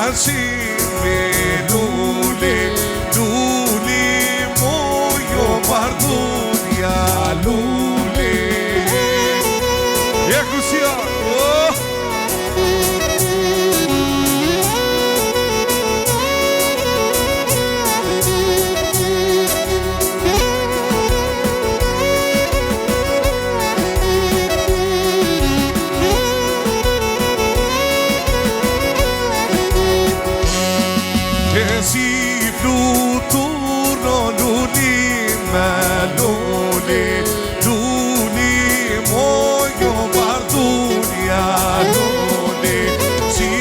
Asime luli, luli mojo bardunia luli. Ecco sia. Si fluturno luli luli luli mojo bardunia luli si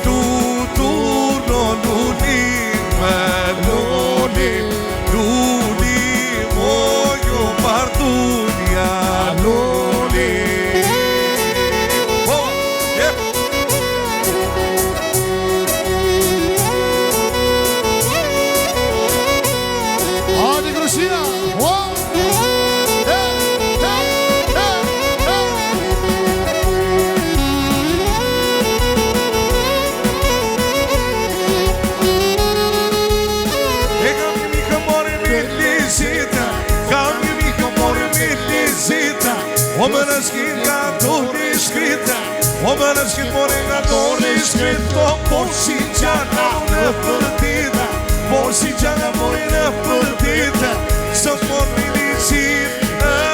fluturno luli luli luli mojo bardunia luli. Oh, yeah. O më në shkit nga dorë shkrita, o më në shkit more nga dorë shkrita, por si gjana në përdita, por si gjana more në përdita, sot mor një liqit në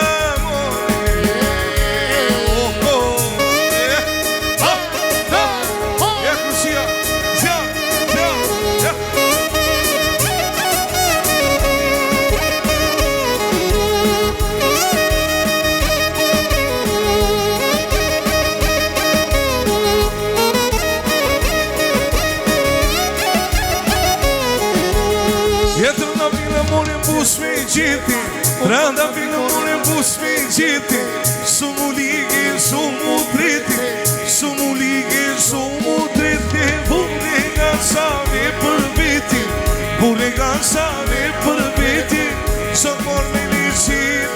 Randa vino mune bus me gjeti Sumu ligi, sumu driti Sumu ligi, sumu driti Bure nga save për viti Bure nga save për viti Sot mor me liqit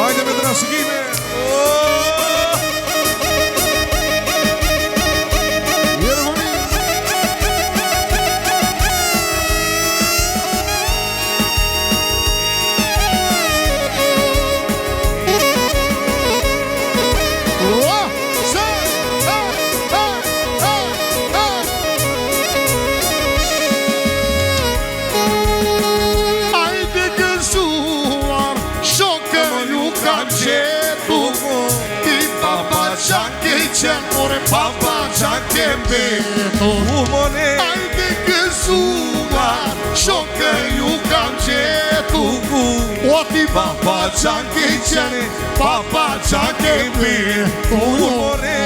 Hajde me të rashikime More papa çake beto umone Ajde gëzuar Shoke ju kam qetu O ti papa çake qene Papa çake beto umone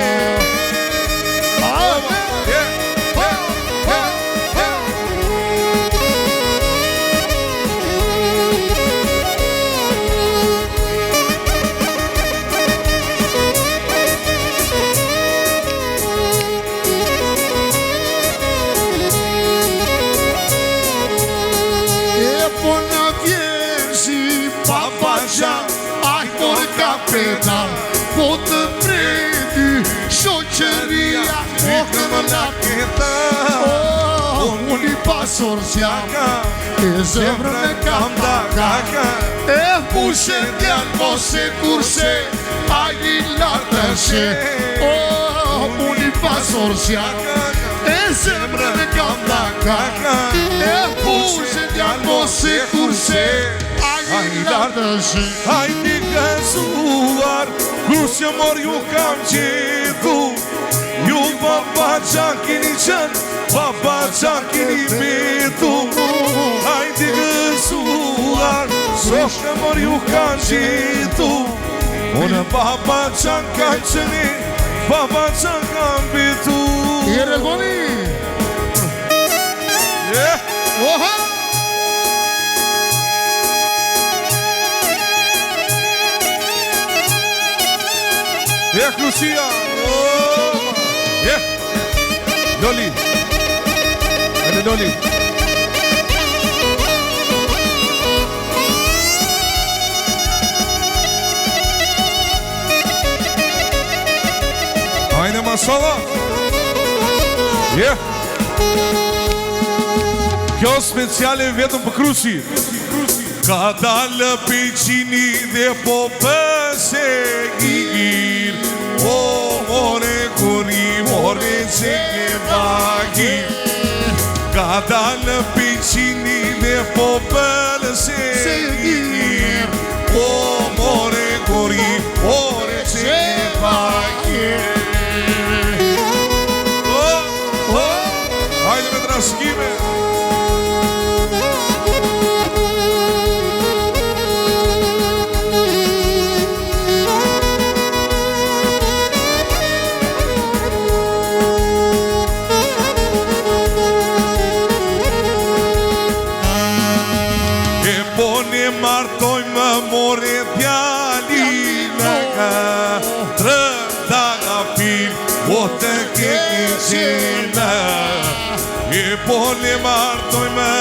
Po të preti shoqëria O këmë laketa Unë I pasur s'jaka E zemrën e kam da kaka E pushen t'janë mose kurse A I lartë she Unë I pasur s'jaka E zemrën e kam da kaka E pushen t'janë mose kurse A I lartë she Hajdi gëzuar Kusja mor ju kam qetu Ju baba qa kini qën Baba qa kini betu Hajdi gëzuar Kusja mor ju kam qetu Unë baba qa kam qëni Baba qa kam betu Jere Boni Oha Lucia Loli Loli sola. Kjo speciale vetëm për Krusi. Ka dalë pëjqini dhe po pëse gjir. O, more kuri, more që ke bagir. Ka dalë pëjqini dhe po pëse gjir. O, more kuri, more që ke bagir. Hajde me traskime. Martoj më more djalina ka trënda nga pil o të keki qena e po ne martoj më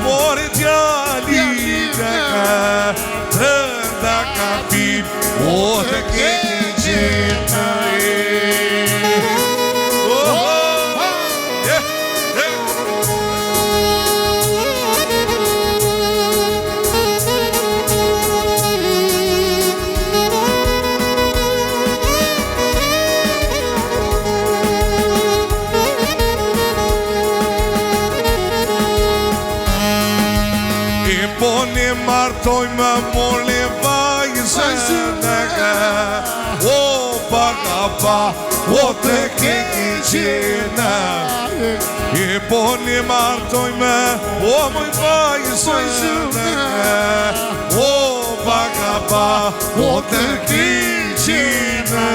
more djalina ka trënda nga pil o të keki qena po ne martoj më mole vajzën e ka o baka pa o të keki qena e po ne martoj më o moj vajzën e ka o baka pa o të keki qena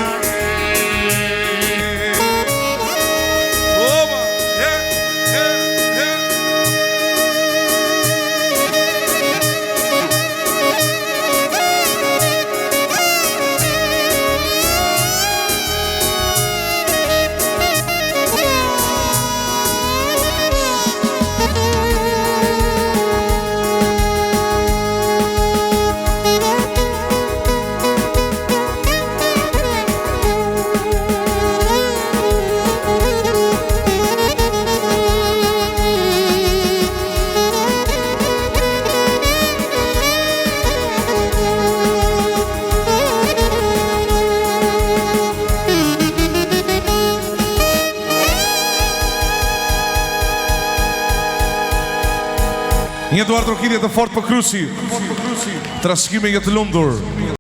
Një duar trokitje të fort për Krusi. Trashëgimi i të lumtur.